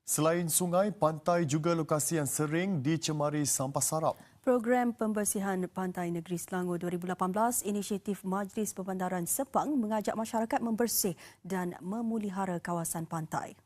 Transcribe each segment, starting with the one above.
Selain sungai, pantai juga lokasi yang sering dicemari sampah sarap. Program Pembersihan Pantai Negeri Selangor 2018, inisiatif Majlis Perbandaran Sepang mengajak masyarakat membersih dan memulihara kawasan pantai.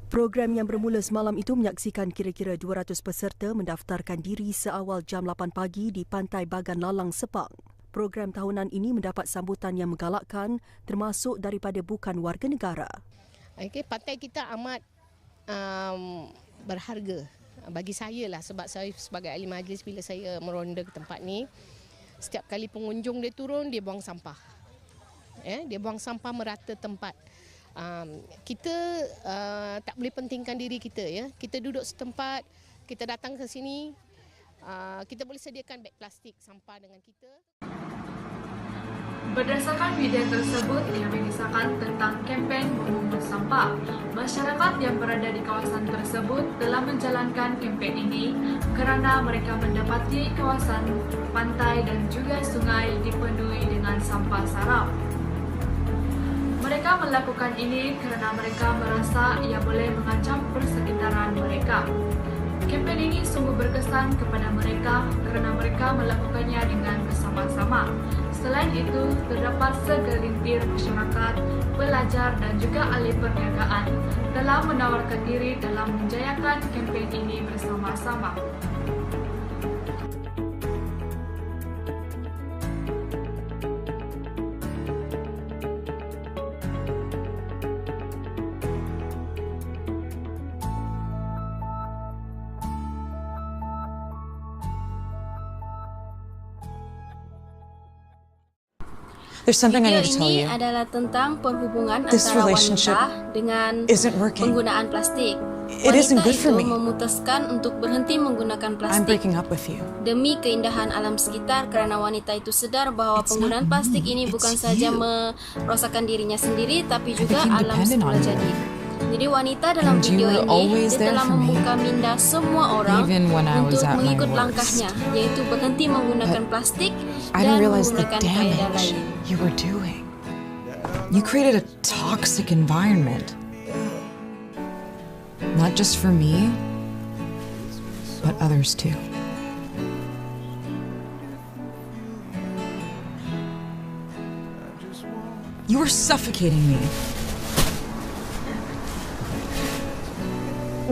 Program yang bermula semalam itu menyaksikan kira-kira 200 peserta mendaftarkan diri seawal jam 8 pagi di Pantai Bagan Lalang, Sepang. Program tahunan ini mendapat sambutan yang menggalakkan termasuk daripada bukan warga negara. Okay, pantai kita amat berharga bagi saya lah, sebab saya sebagai ahli majlis bila saya meronda ke tempat ni, setiap kali pengunjung dia turun, dia buang sampah. Dia buang sampah merata tempat. Kita tak boleh pentingkan diri kita, ya. Kita duduk setempat, kita datang ke sini, kita boleh sediakan beg plastik sampah dengan kita. Berdasarkan video tersebut yang mengisahkan tentang kempen memungut sampah, masyarakat yang berada di kawasan tersebut telah menjalankan kempen ini kerana mereka mendapati kawasan pantai dan juga sungai dipenuhi dengan sampah sarap. Mereka melakukan ini kerana mereka merasa ia boleh mengancam persekitaran mereka. Kempen ini sungguh berkesan kepada mereka kerana mereka melakukannya dengan bersama-sama. Selain itu, terdapat segelintir masyarakat, pelajar dan juga ahli perniagaan telah menawarkan diri dalam menjayakan kempen ini bersama-sama. There's something I Video need to tell ini you. adalah tentang perhubungan This antara relationship wanita dengan isn't working. penggunaan plastik. It isn't Wanita good for itu me. memutuskan untuk berhenti I'm menggunakan plastik breaking up with you. demi keindahan alam sekitar kerana wanita itu sedar bahawa It's penggunaan not plastik me, ini it's bukan saja you. merosakkan dirinya sendiri tapi juga became alam dependent semula on you. jadi. Jadi wanita dalam And you video were ini always dia there telah for me. membuka minda semua orang Even when I was untuk at my mengikut worst. langkahnya, iaitu berhenti menggunakan plastik I dan didn't realize the menggunakan kaedah damage lain. you were doing. You created a toxic environment. Not just for me, but others too. You were suffocating me.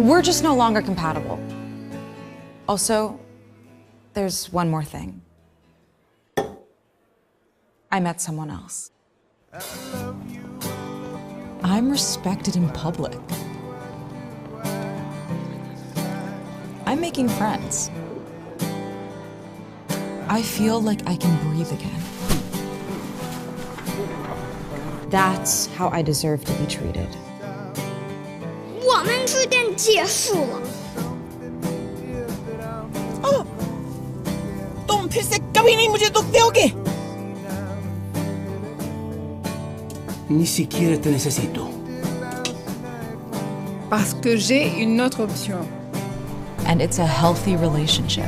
We're just no longer compatible. Also, there's one more thing. I met someone else. I'm respected in public. I'm making friends. I feel like I can breathe again. That's how I deserve to be treated. 我们书店结束了。 तुम फिर से कभी नहीं मुझे दुख दोगे। Ni siquiera te necesito. Parce que j'ai une autre option. And it's a healthy relationship.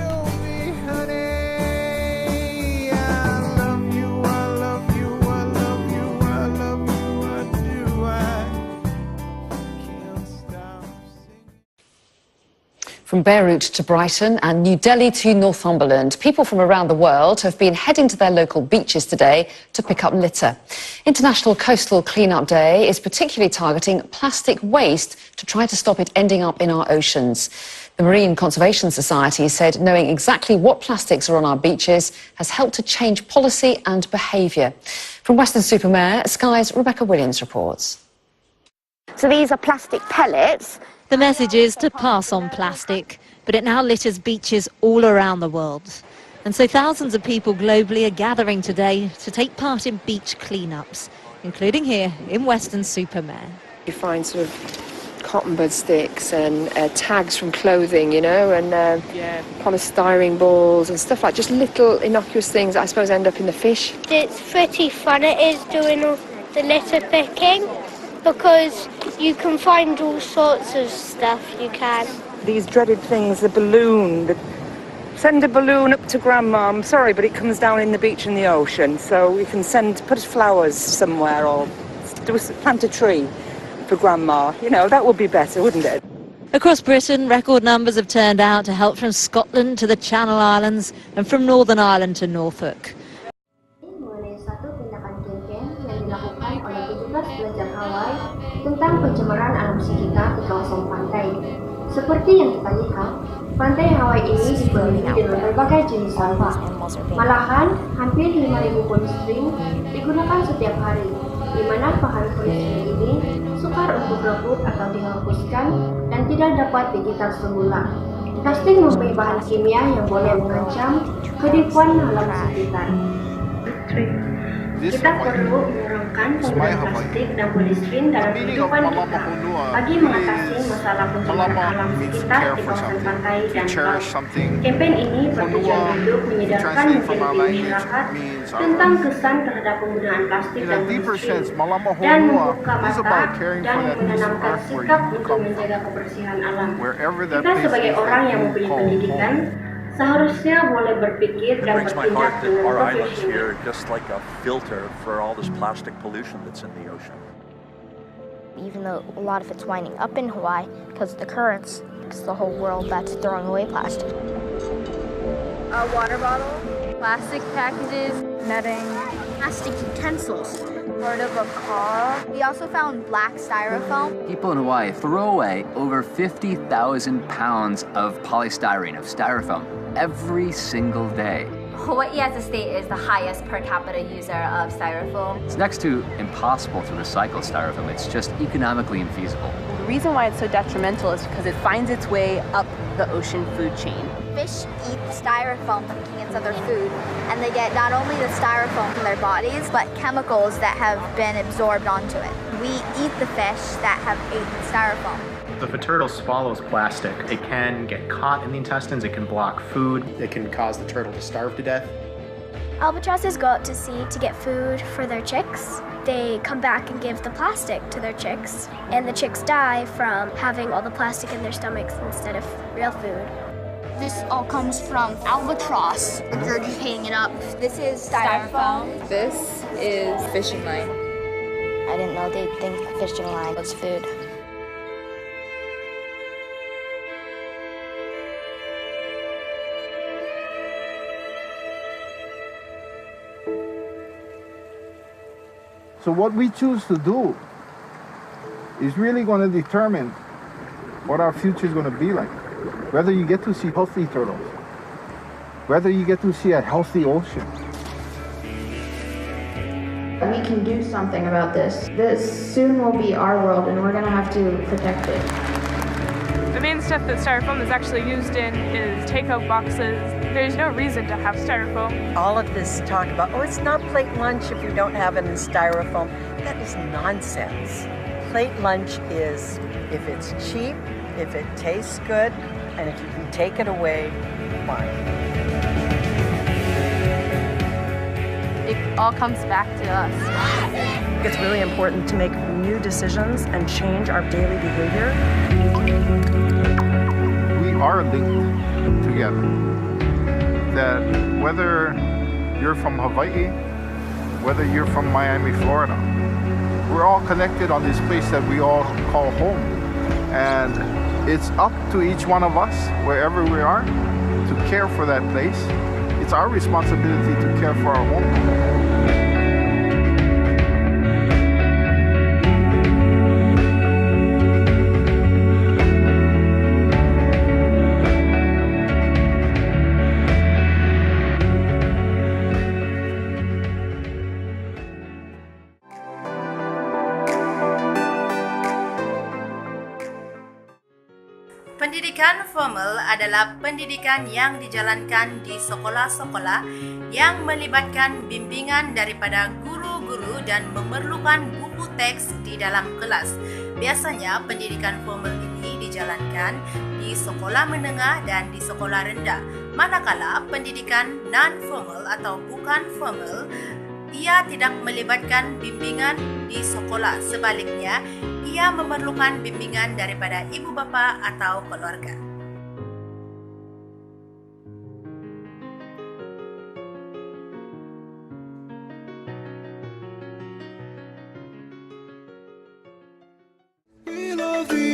From Beirut to Brighton and New Delhi to Northumberland, people from around the world have been heading to their local beaches today to pick up litter. International Coastal Cleanup Day is particularly targeting plastic waste to try to stop it ending up in our oceans. The Marine Conservation Society said knowing exactly what plastics are on our beaches has helped to change policy and behaviour. From Western-super-Mare, Sky's Rebecca Williams reports. So these are plastic pellets. The message is to pass on plastic, but it now litters beaches all around the world. And so thousands of people globally are gathering today to take part in beach cleanups, including here in Western-super-Mare. You find sort of cotton bud sticks and tags from clothing, you know, and polystyrene balls and stuff like just little innocuous things that I suppose end up in the fish. It's pretty fun it is doing all the litter picking because you can find all sorts of stuff you can. These dreaded things, the balloon, send a balloon up to Grandma. I'm sorry, but it comes down in the beach and the ocean. So you can put flowers somewhere or plant a tree. for Grandma. You know, that would be better, wouldn't it? Across Britain, record numbers have turned out to help from Scotland to the Channel Islands and from Northern Ireland to Norfolk. Mengenai satu tindakan kempen yang dilakukan oleh 17 pelajar Hawaii tentang pencemaran alam sekitar di kawasan pantai. Seperti yang kita lihat, pantai Hawaii ini dipenuhi dengan berbagai jenis sampah. Malahan, hampir 5.000 polystyrene digunakan setiap hari, di mana bahan polystyrene ini sukar untuk rebut atau dihapuskan dan tidak dapat digital semula. Plastik mempunyai bahan kimia yang boleh mengancam kehidupan alam sekitar. Kita perlu menurunkan penggunaan plastik dan polystyrene dalam kehidupan kita bagi mengatasi masalah pencemaran alam sekitar di kawasan pantai dan laut. Kempen ini bertujuan untuk menyedarkan menjadi masyarakat tentang kesan terhadap penggunaan plastik dan polystyrene dan membuka mata dan menanamkan sikap untuk menjaga kebersihan alam. Kita sebagai orang yang mempunyai pendidikan seharusnya boleh berpikir dan bertindak dengan profesional. Just like a filter for all this plastic pollution that's in the ocean. Even though a lot of it's winding up in Hawaii because of the currents, it's the whole world that's throwing away plastic. A water bottle, plastic packages, netting, Plastic utensils. part of a car. We also found black styrofoam. People in Hawaii throw away over 50,000 pounds of polystyrene, of styrofoam, every single day. Hawaii as a state is the highest per capita user of styrofoam. It's next to impossible to recycle styrofoam. It's just economically infeasible. The reason why it's so detrimental is because it finds its way up the ocean food chain. Fish eat styrofoam thinking it's other food, and they get not only the styrofoam from their bodies, but chemicals that have been absorbed onto it. We eat the fish that have eaten styrofoam. If a turtle swallows plastic, it can get caught in the intestines, it can block food, it can cause the turtle to starve to death. Albatrosses go out to sea to get food for their chicks. They come back and give the plastic to their chicks, and the chicks die from having all the plastic in their stomachs instead of real food. This all comes from albatross regurgitating it up. This is styrofoam. This is fishing line. I didn't know they'd think fishing line was food. So what we choose to do is really going to determine what our future is going to be like. Whether you get to see healthy turtles, whether you get to see a healthy ocean. We can do something about this. This soon will be our world and we're going to have to protect it. The main stuff that styrofoam is actually used in is takeout boxes. There's no reason to have styrofoam. All of this talk about, oh, it's not plate lunch if you don't have it in styrofoam. That is nonsense. Plate lunch is if it's cheap, if it tastes good, and if you can take it away, fine. It all comes back to us. It's really important to make new decisions and change our daily behavior. We are linked together. That whether you're from Hawaii, whether you're from Miami, Florida, we're all connected on this place that we all call home. And it's up to each one of us, wherever we are, to care for that place. It's our responsibility to care for our home. Pendidikan formal adalah pendidikan yang dijalankan di sekolah-sekolah yang melibatkan bimbingan daripada guru-guru dan memerlukan buku teks di dalam kelas. Biasanya pendidikan formal ini dijalankan di sekolah menengah dan di sekolah rendah. Manakala pendidikan non-formal atau bukan formal, ia tidak melibatkan bimbingan di sekolah. Sebaliknya, ia memerlukan bimbingan daripada ibu bapa atau keluarga. of the